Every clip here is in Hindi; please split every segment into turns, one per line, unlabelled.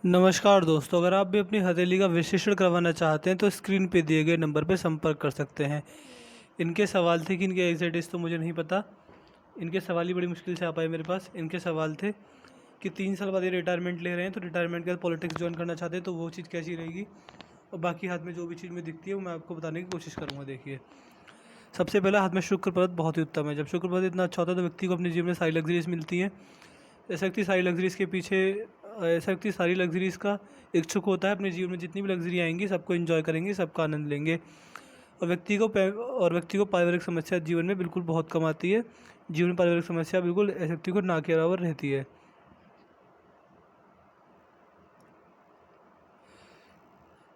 नमस्कार दोस्तों, अगर आप भी अपनी हथेली का विश्लेषण करवाना चाहते हैं तो स्क्रीन पे दिए गए नंबर पर संपर्क कर सकते हैं। इनके सवाल थे कि इनके एग्जैक्ट डेट्स तो मुझे नहीं पता। इनके सवाल ही बड़ी मुश्किल से आ पाए मेरे पास। इनके सवाल थे कि 3 साल बाद ये रिटायरमेंट ले रहे हैं, तो रिटायरमेंट के बाद पॉलिटिक्स ज्वाइन करना चाहते हैं तो वो चीज़ कैसी रहेगी, और बाकी हाथ में जो भी चीज़ में दिखती है वो मैं आपको बताने की कोशिश करूँगा। देखिए, सबसे पहला हाथ में शुक्र पर्वत बहुत ही उत्तम है। जब शुक्र पर्वत इतना अच्छा होता है तो व्यक्ति को अपने जीवन में सारी लग्जरीज मिलती हैं। ऐसा व्यक्ति सारी लग्जरीज़ के पीछे ऐसा व्यक्ति सारी लग्जरीज़ का इच्छुक होता है। अपने जीवन में जितनी भी लग्जरी आएंगी सबको एंजॉय करेंगे, सबका आनंद लेंगे। और व्यक्ति को पारिवारिक समस्या जीवन में बिल्कुल बहुत कम आती है। जीवन में पारिवारिक समस्या बिल्कुल ऐसे व्यक्ति को ना के बराबर रहती है।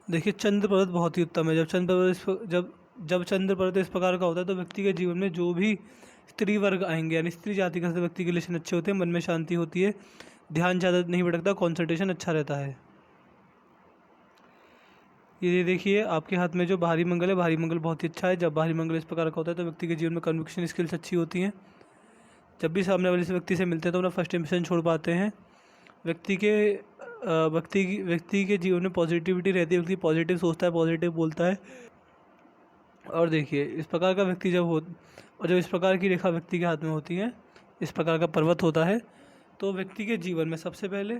देखिए, चंद्र पर्वत बहुत ही उत्तम है। जब चंद्र पर्वत इस प्रकार का होता है तो व्यक्ति के जीवन में जो भी स्त्री वर्ग आएंगे, यानी स्त्री जाति का व्यक्ति के रिलेशन अच्छे होते हैं, मन में शांति होती है, ध्यान ज़्यादा नहीं भटकता, कंसंट्रेशन अच्छा रहता है। ये देखिए, आपके हाथ में जो भारी मंगल है, भारी मंगल बहुत ही अच्छा है। जब भारी मंगल इस प्रकार का होता है तो व्यक्ति के जीवन में कन्विक्शन स्किल्स अच्छी होती हैं। जब भी सामने वाले से व्यक्ति से मिलते हैं तो अपना फर्स्ट इंप्रेशन छोड़ पाते हैं। व्यक्ति के जीवन में पॉजिटिविटी रहती है। व्यक्ति पॉजिटिव सोचता है, पॉजिटिव बोलता है। और देखिए, इस प्रकार का व्यक्ति जब इस प्रकार की रेखा व्यक्ति के हाथ में होती है, इस प्रकार का पर्वत होता है, तो व्यक्ति के जीवन में सबसे पहले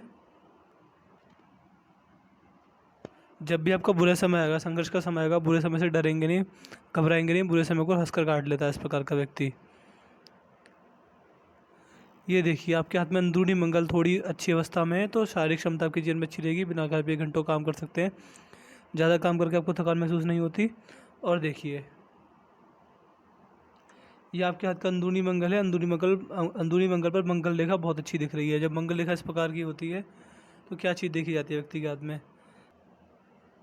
जब भी आपका बुरा समय आएगा, संघर्ष का समय आएगा, बुरे समय से डरेंगे नहीं, घबराएंगे नहीं, बुरे समय को हंसकर काट लेता है इस प्रकार का व्यक्ति। ये देखिए, आपके हाथ में अंदरूनी मंगल थोड़ी अच्छी अवस्था में है, तो शारीरिक क्षमता आपके जीवन में अच्छी रहेगी। बिना घर पे घंटों काम कर सकते हैं, ज़्यादा काम करके आपको थकान महसूस नहीं होती। और देखिए, ये आपके हाथ का अंदरूनी मंगल है। अंदरूनी मंगल पर मंगल रेखा बहुत अच्छी दिख रही है। जब मंगल रेखा इस प्रकार की होती है तो क्या चीज़ देखी जाती है व्यक्ति के हाथ में?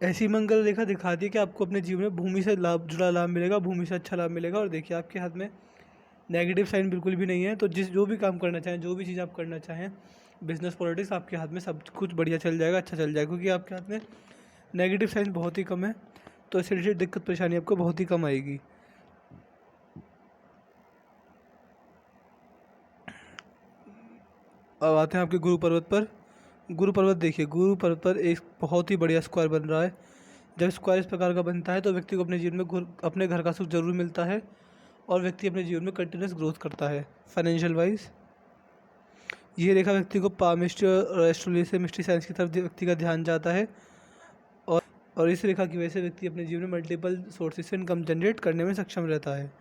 ऐसी मंगल रेखा दिखाती है कि आपको अपने जीवन में भूमि से जुड़ा लाभ मिलेगा, भूमि से अच्छा लाभ मिलेगा। और देखिए, आपके हाथ में नेगेटिव साइन बिल्कुल भी नहीं है। तो जो भी काम करना चाहें, जो भी चीज़ आप करना चाहें, बिजनेस, पॉलिटिक्स, आपके हाथ में सब कुछ बढ़िया चल जाएगा, अच्छा चल जाएगा, क्योंकि आपके हाथ में नेगेटिव साइन बहुत ही कम है। तो इससे रिलेटेड दिक्कत परेशानी आपको बहुत ही कम आएगी। अब आते हैं आपके गुरु पर्वत पर। गुरु पर्वत देखिए, गुरु पर्वत पर एक बहुत ही बढ़िया स्क्वायर बन रहा है। जब स्क्वायर इस प्रकार का बनता है तो व्यक्ति को अपने जीवन में अपने घर का सुख जरूर मिलता है, और व्यक्ति अपने जीवन में कंटिन्यूस ग्रोथ करता है फाइनेंशियल वाइज। ये रेखा व्यक्ति को पामिस्ट्री और एस्ट्रोलॉजी से मिस्ट्री साइंस की तरफ व्यक्ति का ध्यान जाता है, और इस रेखा की वजह से व्यक्ति अपने जीवन में मल्टीपल सोर्सेज से इनकम जनरेट करने में सक्षम रहता है।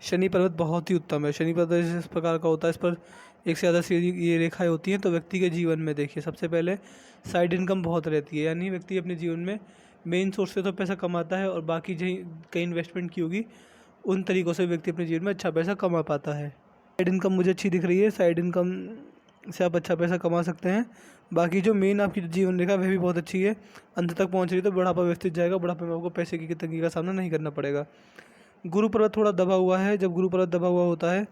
शनि पर्वत बहुत ही उत्तम है। शनि पर्वत इस प्रकार का होता है, इस पर एक से ज़्यादा सीधी ये रेखाएं होती हैं। तो व्यक्ति के जीवन में देखिए, सबसे पहले साइड इनकम बहुत रहती है, यानी व्यक्ति अपने जीवन में मेन सोर्स से तो पैसा कमाता है, और बाकी जहीं कहीं इन्वेस्टमेंट की होगी उन तरीक़ों से व्यक्ति अपने जीवन में अच्छा पैसा कमा पाता है। साइड इनकम मुझे अच्छी दिख रही है। साइड इनकम से आप अच्छा पैसा कमा सकते हैं। बाकी जो मेन आपकी जीवन रेखा वह भी बहुत अच्छी है, अंत तक पहुँच रही है, तो बुढ़ापा व्यवस्थित जाएगा। बुढ़ापे में आपको पैसे की तंगी का सामना नहीं करना पड़ेगा। गुरु पर्वत थोड़ा दबा हुआ है। जब गुरु पर्वत दबा हुआ होता है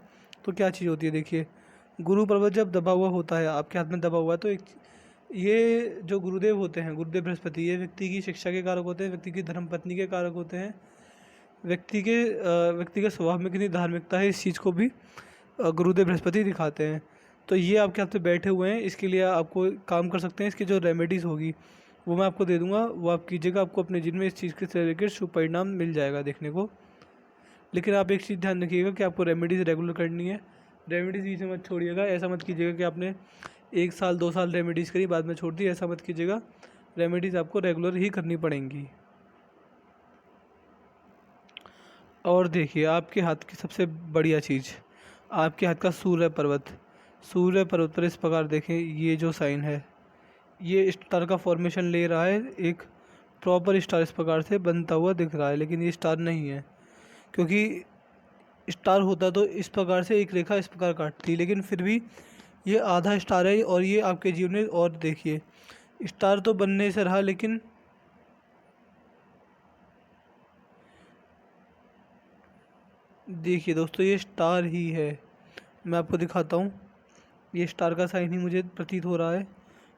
तो क्या चीज़ होती है? देखिए, गुरु पर्वत जब दबा हुआ होता है, आपके हाथ में दबा हुआ है, तो ये जो गुरुदेव होते हैं, गुरुदेव बृहस्पति, ये व्यक्ति की शिक्षा के कारक होते हैं, व्यक्ति की धर्मपत्नी के कारक होते हैं। व्यक्ति के स्वभाव में कितनी धार्मिकता है, इस चीज़ को भी गुरुदेव बृहस्पति दिखाते हैं। तो ये आपके हाथ में बैठे हुए हैं, इसके लिए आपको काम कर सकते हैं। इसकी जो रेमेडीज़ होगी वो मैं आपको दे दूँगा, वो आप कीजिएगा। आपको अपने जीवन में इस चीज़ के रिलेटेड शुभ परिणाम मिल जाएगा देखने को। लेकिन आप एक चीज़ ध्यान रखिएगा कि आपको रेमेडीज़ रेगुलर करनी है। रेमेडीज़ बीच में मत छोड़िएगा। ऐसा मत कीजिएगा कि आपने 1 साल 2 साल रेमेडीज़ करी, बाद में छोड़ दी, ऐसा मत कीजिएगा। रेमेडीज़ आपको रेगुलर ही करनी पड़ेंगी। और देखिए, आपके हाथ की सबसे बढ़िया चीज़, आपके हाथ का सूर्य पर्वत। सूर्य पर्वत पर इस प्रकार देखें, ये जो साइन है, ये स्टार का फॉर्मेशन ले रहा है। एक प्रॉपर स्टार इस प्रकार से बनता हुआ दिख रहा है, लेकिन ये स्टार नहीं है, क्योंकि स्टार होता तो इस प्रकार से एक रेखा इस प्रकार काटती, लेकिन फिर भी ये आधा स्टार है। और ये आपके जीवन में, और देखिए, स्टार तो बनने से रहा, लेकिन देखिए दोस्तों, ये स्टार ही है। मैं आपको दिखाता हूँ, ये स्टार का साइन ही मुझे प्रतीत हो रहा है।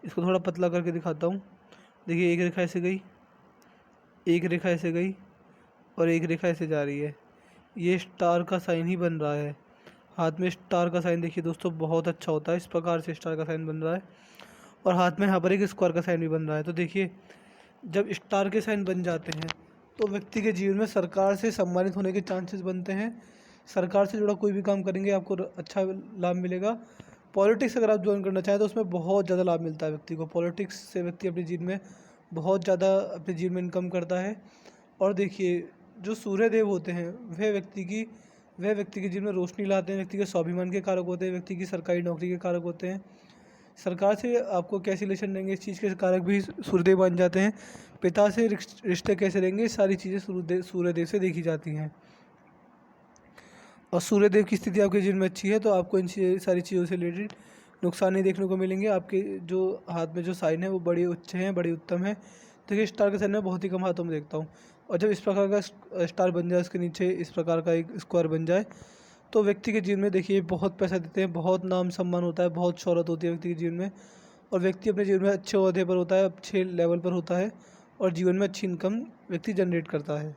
इसको थोड़ा पतला करके दिखाता हूँ। देखिए, एक रेखा ऐसे गई, एक रेखा ऐसे गई, और एक रेखा ऐसे जा रही है। ये स्टार का साइन ही बन रहा है। हाथ में स्टार का साइन देखिए दोस्तों, बहुत अच्छा होता है। इस प्रकार से स्टार का साइन बन रहा है और हाथ में यहाँ पर एक स्क्वायर का साइन भी बन रहा है। तो देखिए, जब स्टार के साइन बन जाते हैं तो व्यक्ति के जीवन में सरकार से सम्मानित होने के चांसेस बनते हैं। सरकार से जुड़ा कोई भी काम करेंगे आपको अच्छा लाभ मिलेगा। पॉलिटिक्स अगर आप ज्वाइन करना चाहें तो उसमें बहुत ज़्यादा लाभ मिलता है व्यक्ति को। पॉलिटिक्स से व्यक्ति अपने जीवन में बहुत ज़्यादा अपने जीवन में इनकम करता है। और देखिए, जो सूर्य देव होते हैं वह व्यक्ति के जीवन में रोशनी लाते हैं, व्यक्ति के स्वाभिमान के कारक होते हैं, व्यक्ति की सरकारी नौकरी के कारक होते हैं। सरकार से आपको कैसे रिलेशन रहेंगे इस चीज़ के कारक भी सूर्यदेव बन जाते हैं। पिता से रिश्ते कैसे रहेंगे, सारी चीज़ें सूर्यदेव से देखी जाती हैं। और सूर्यदेव की स्थिति आपके जीवन में अच्छी है तो आपको इन सारी चीज़ों से रिलेटेड नुकसान नहीं देखने को मिलेंगे। आपके जो हाथ में जो साइन है वो बड़े उच्च हैं, बड़े उत्तम है। देखिए, स्टार का साइन मैं बहुत ही कम हाथों में देखता हूँ। और जब इस प्रकार का स्टार बन जाए, उसके नीचे इस प्रकार का एक स्क्वायर बन जाए, तो व्यक्ति के जीवन में देखिए बहुत पैसा देते हैं, बहुत नाम सम्मान होता है, बहुत शोहरत होती है व्यक्ति के जीवन में। और व्यक्ति अपने जीवन में अच्छे ओहदे पर होता है, अच्छे लेवल पर होता है और जीवन में अच्छी इनकम व्यक्ति जनरेट करता है।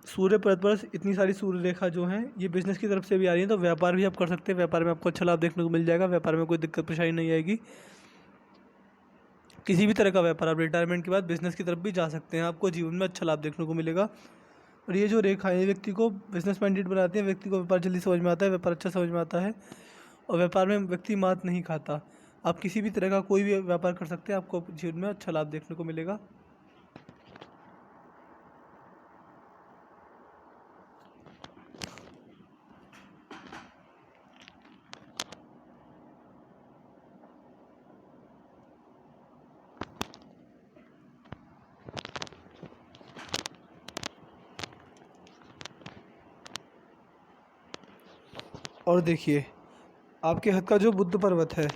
सूर्य परत पर इतनी सारी सूर्य रेखा जो हैं ये बिजनेस की तरफ से भी आ रही है, तो व्यापार भी आप कर सकते हैं। व्यापार में आपको अच्छा लाभ देखने को मिल जाएगा। व्यापार में कोई दिक्कत परेशानी नहीं आएगी। किसी भी तरह का व्यापार आप रिटायरमेंट के बाद बिजनेस की तरफ भी जा सकते हैं, आपको जीवन में अच्छा लाभ देखने को मिलेगा। और ये जो रेखाएं हैं व्यक्ति को बिजनेस माइंडेड बनाती हैं, व्यक्ति को व्यापार जल्दी समझ में आता है, व्यापार अच्छा समझ में आता है और व्यापार में व्यक्ति मात नहीं खाता। आप किसी भी तरह का कोई भी व्यापार कर सकते हैं, आपको जीवन में अच्छा लाभ देखने को मिलेगा। और देखिए, आपके हाथ का जो बुध पर्वत है,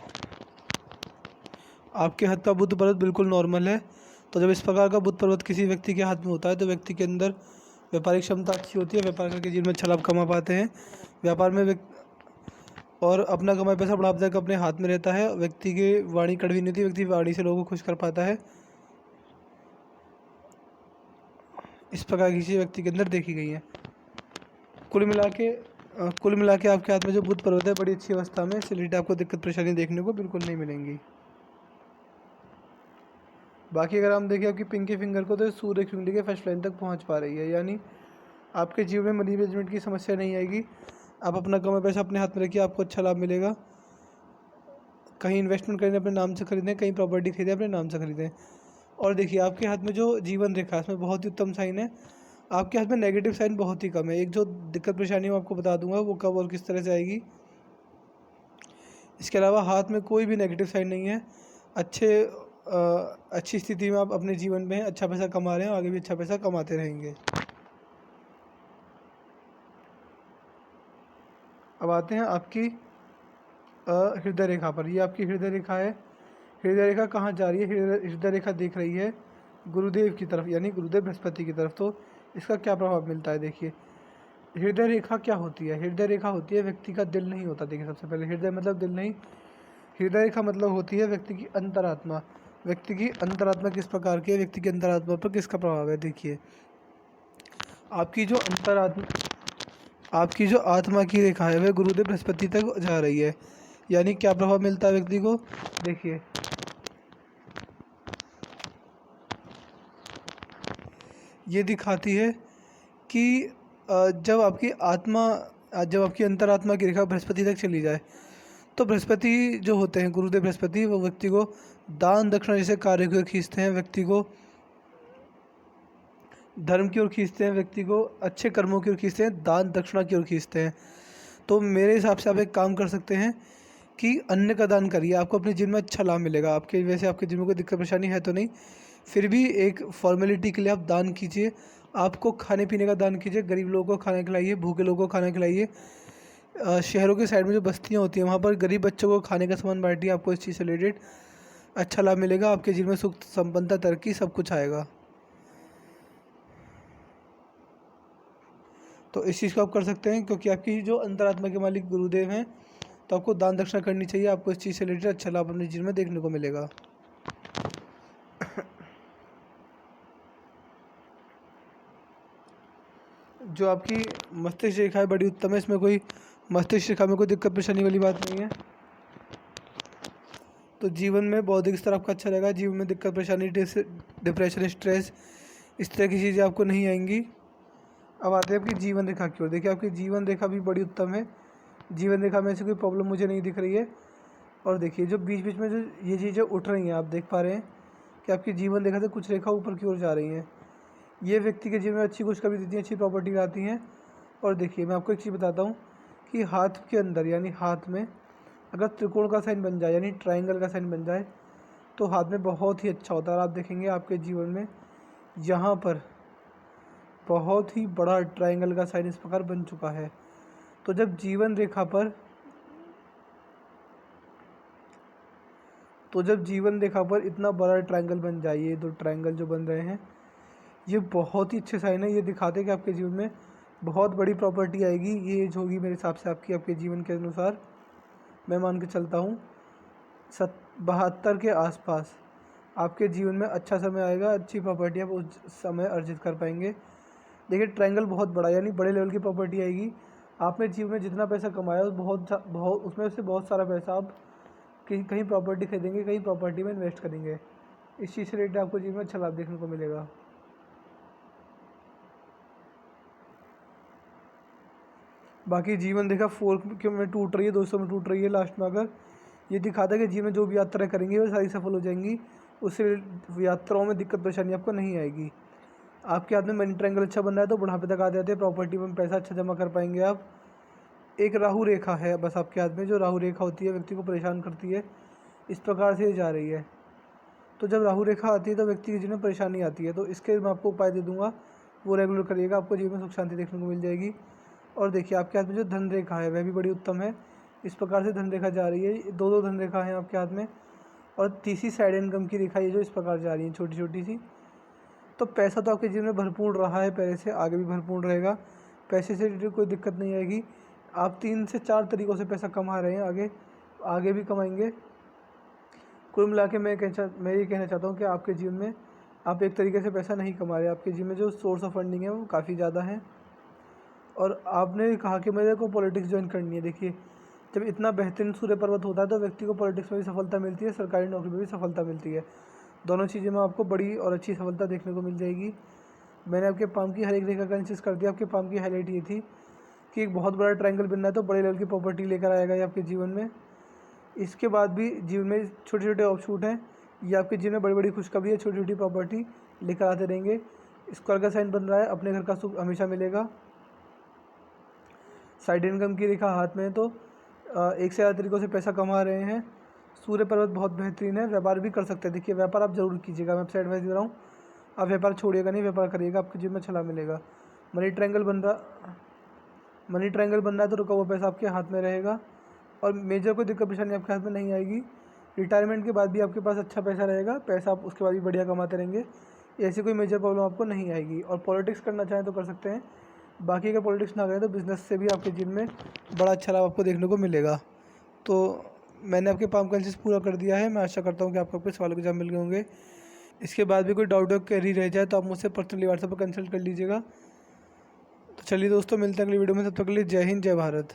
आपके हाथ का बुध पर्वत बिल्कुल नॉर्मल है। तो जब इस प्रकार का बुध पर्वत किसी व्यक्ति के हाथ में होता है तो व्यक्ति के अंदर व्यापारिक क्षमता अच्छी होती है, व्यापार करके जीवन में अच्छा लाभ कमा पाते हैं। व्यापार में और अपना कमाई पैसा बढ़ाप तक अपने हाथ में रहता है। व्यक्ति की वाणी कड़वी नहीं होती, व्यक्ति वाणी से लोगों को खुश कर पाता है। इस प्रकार की चीज़ व्यक्ति के अंदर देखी गई है। कुल मिला के आपके हाथ में जो बुध पर्वत है बड़ी अच्छी अवस्था में, इससे रिलेटेड आपको दिक्कत परेशानी देखने को बिल्कुल नहीं मिलेंगी। बाकी अगर हम देखें आपकी पिंकी फिंगर को, तो सूर्य कुंडली के फर्स्ट लाइन तक पहुंच पा रही है, यानी आपके जीवन में मनी मैनेजमेंट की समस्या नहीं आएगी। आप अपना कमाई पैसा अपने हाथ में रखिए, आपको अच्छा लाभ मिलेगा। कहीं इन्वेस्टमेंट करें अपने नाम से खरीदें, कहीं प्रॉपर्टी खरीदें अपने नाम से खरीदें। और देखिए, आपके हाथ में जो जीवन रेखा है इसमें बहुत ही उत्तम साइन है। आपके हाथ में नेगेटिव साइन बहुत ही कम है। एक जो दिक्कत परेशानी मैं आपको बता दूंगा वो कब और किस तरह से आएगी। इसके अलावा हाथ में कोई भी नेगेटिव साइन नहीं है। अच्छी स्थिति में आप अपने जीवन में अच्छा पैसा कमा रहे हैं, आगे भी अच्छा पैसा कमाते रहेंगे। अब आते हैं आपकी हृदय रेखा पर। ये आपकी हृदय रेखा है। हृदय रेखा कहाँ जा रही है? हृदय रेखा देख रही है गुरुदेव की तरफ, यानी गुरुदेव बृहस्पति की तरफ। तो इसका क्या प्रभाव मिलता है? देखिए, हृदय रेखा क्या होती है? हृदय रेखा होती है व्यक्ति का दिल नहीं होता। देखिए, सबसे पहले हृदय मतलब दिल नहीं, हृदय रेखा मतलब होती है व्यक्ति की अंतरात्मा। व्यक्ति की अंतरात्मा किस प्रकार की है, व्यक्ति की अंतरात्मा पर किसका प्रभाव है? देखिए, आपकी जो आत्मा की रेखा है वह गुरुदेव बृहस्पति तक जा रही है, यानी क्या प्रभाव मिलता है व्यक्ति को? देखिए, ये दिखाती है कि जब आपकी अंतरात्मा की रेखा बृहस्पति तक चली जाए तो बृहस्पति जो होते हैं, गुरुदेव बृहस्पति, वो व्यक्ति को दान दक्षिणा जैसे कार्य की ओर खींचते हैं, व्यक्ति को धर्म की ओर खींचते हैं, व्यक्ति को अच्छे कर्मों की ओर खींचते हैं, दान दक्षिणा की ओर खींचते हैं। तो मेरे हिसाब से आप एक काम कर सकते हैं कि अन्न का दान करिए, आपको अपने जीवन में अच्छा लाभ मिलेगा। आपके वैसे आपके जीवन में कोई दिक्कत परेशानी है तो नहीं, फिर भी एक फॉर्मेलिटी के लिए आप दान कीजिए। आपको खाने पीने का दान कीजिए, गरीब लोगों को खाना खिलाइए, भूखे लोगों को खाना खिलाइए। शहरों के साइड में जो बस्तियाँ होती हैं वहाँ पर गरीब बच्चों को खाने का सामान बांटिए, आपको इस चीज़ से रिलेटेड अच्छा लाभ मिलेगा। आपके जीवन में सुख, संपन्नता, तरक्की सब कुछ आएगा। तो इस चीज़ को आप कर सकते हैं, क्योंकि आपकी जो अंतरात्मा के मालिक गुरुदेव हैं, तो आपको दान दक्षिणा करनी चाहिए। आपको इस चीज़ से रिलेटेड अच्छा लाभ अपने जीवन में देखने को मिलेगा। जो आपकी मस्तिष्क रेखा है बड़ी उत्तम है, इसमें कोई मस्तिष्क रेखा में कोई दिक्कत परेशानी वाली बात नहीं है। तो जीवन में बौद्धिक स्तर आपका अच्छा रहेगा, जीवन में दिक्कत परेशानी डिप्रेशन स्ट्रेस इस तरह की चीज़ें आपको नहीं आएंगी। अब आते हैं आपकी जीवन रेखा की ओर। देखिए आपकी जीवन रेखा भी बड़ी उत्तम है, जीवन रेखा में ऐसी कोई प्रॉब्लम मुझे नहीं दिख रही है। और देखिए जो बीच बीच में जो ये चीज़ें उठ रही हैं आप देख पा रहे हैं कि आपकी जीवन रेखा से कुछ रेखा ऊपर की ओर जा रही हैं। ये व्यक्ति के जीवन में अच्छी खुशखबरी देती हैं, अच्छी प्रॉपर्टी लाती हैं। और देखिए मैं आपको एक चीज़ बताता हूँ कि हाथ के अंदर यानी हाथ में अगर त्रिकोण का साइन बन जाए यानी ट्रायंगल का साइन बन जाए तो हाथ में बहुत ही अच्छा होता है। और आप देखेंगे आपके जीवन में यहाँ पर बहुत ही बड़ा ट्रायंगल का साइन इस प्रकार बन चुका है। तो जब जीवन रेखा पर इतना बड़ा ट्रायंगल बन जाए, ये दो ट्रायंगल जो बन रहे हैं ये बहुत ही अच्छे साइन है। ये दिखाते हैं कि आपके जीवन में बहुत बड़ी प्रॉपर्टी आएगी। ये एज होगी मेरे हिसाब से आपके जीवन के अनुसार, मैं मान के चलता हूँ 72 के आसपास आपके जीवन में अच्छा समय आएगा, अच्छी प्रॉपर्टी आप उस समय अर्जित कर पाएंगे। देखिए ट्रायंगल बहुत बड़ा यानी बड़े लेवल की प्रॉपर्टी आएगी। आपने जीवन में जितना पैसा कमाया उसमें से बहुत सारा पैसा आप कहीं प्रॉपर्टी खरीदेंगे, कहीं प्रॉपर्टी में इन्वेस्ट करेंगे। इस चीज़ से रिलेटेड आपको जीवन में अच्छा लाभ देखने को मिलेगा। बाकी जीवन रेखा 4 में टूट रही है, 200 में टूट रही है लास्ट में। अगर ये दिखाता है कि जीवन में जो भी यात्राएं करेंगे वो सारी सफल हो जाएंगी, उससे यात्राओं में दिक्कत परेशानी आपको नहीं आएगी। आपके हाथ में मनी ट्रायंगल अच्छा बन रहा है तो बुढ़ापे तक आ जाते हैं, प्रॉपर्टी में पैसा अच्छा जमा कर पाएंगे आप। एक राहु रेखा है बस आपके हाथ में, जो राहु रेखा होती है व्यक्ति को परेशान करती है, इस प्रकार से ये जा रही है। तो जब राहु रेखा आती है तो व्यक्ति के जीवन में परेशानी आती है, तो इसके मैं आपको उपाय दे दूंगा, वो रेगुलर करिएगा, आपको जीवन में सुख शांति देखने को मिल जाएगी। और देखिए आपके हाथ में जो धन रेखा है वह भी बड़ी उत्तम है। इस प्रकार से धन रेखा जा रही है, दो धन रेखा है आपके हाथ में। और तीसरी साइड इनकम की रेखा ये जो इस प्रकार जा रही है छोटी छोटी सी। तो पैसा तो आपके जीवन में भरपूर रहा है पहले से, आगे भी भरपूर रहेगा, पैसे से रिलेटेड कोई दिक्कत नहीं आएगी। आप 3 से 4 तरीक़ों से पैसा कमा रहे हैं, आगे भी कमाएंगे। कुल मिला के मैं ये कहना चाहता हूँ कि आपके जीवन में आप एक तरीके से पैसा नहीं कमा रहे, आपके जीवन में जो सोर्स ऑफ फंडिंग है वो काफ़ी ज़्यादा है। और आपने कहा कि मेरे को पॉलिटिक्स ज्वाइन करनी है। देखिए जब इतना बेहतरीन सूर्य पर्वत होता है तो व्यक्ति को पॉलिटिक्स में भी सफलता मिलती है, सरकारी नौकरी में भी सफलता मिलती है। दोनों चीज़ें में आपको बड़ी और अच्छी सफलता देखने को मिल जाएगी। मैंने आपके पाम की हर एक रेखा का एनालिसिस कर दिया। आपके पाम की हाईलाइट ये थी कि एक बहुत बड़ा ट्रायंगल बनना है तो बड़े लेवल की प्रॉपर्टी लेकर आएगा ये आपके जीवन में। इसके बाद भी जीवन में छोटे छोटे ऑफशूट हैं, ये आपके जीवन में बड़ी बड़ी खुशखबरी है, छोटी छोटी प्रॉपर्टी लेकर आते रहेंगे। स्क्वायर का साइन बन रहा है, अपने घर का सुख हमेशा मिलेगा। साइड इनकम की रेखा हाथ में है तो एक से ज़्यादा तरीक़ों से पैसा कमा रहे हैं। सूर्य पर्वत बहुत बेहतरीन है, व्यापार भी कर सकते हैं। देखिए व्यापार आप ज़रूर कीजिएगा, मैं आपसे एडवाइस दे रहा हूँ, आप व्यापार छोड़िएगा नहीं, व्यापार करिएगा, आपके जीवन में अच्छा लाभ मिलेगा। मनी ट्रायंगल बन रहा है तो रुका हुआ पैसा आपके हाथ में रहेगा और मेजर कोई दिक्कत परेशानी आपके हाथ में नहीं आएगी। रिटायरमेंट के बाद भी आपके पास अच्छा पैसा रहेगा, पैसा आप उसके बाद भी बढ़िया कमाते रहेंगे, ऐसी कोई मेजर प्रॉब्लम आपको नहीं आएगी। और पॉलिटिक्स करना चाहें तो कर सकते हैं, बाकी अगर पॉलिटिक्स ना करें तो बिज़नेस से भी आपके जीवन में बड़ा अच्छा लाभ आपको देखने को मिलेगा। तो मैंने आपके पाम का एनालिसिस पूरा कर दिया है। मैं आशा करता हूँ कि आपको अपने सवालों के जवाब मिल गए होंगे। इसके बाद भी कोई डाउट क्वेरी रह जाए तो आप मुझसे पर्सनली व्हाट्सएप पर कंसल्ट कर लीजिएगा। तो चलिए दोस्तों, मिलते हैं अगली वीडियो में, तब तक के लिए जय हिंद, जय भारत।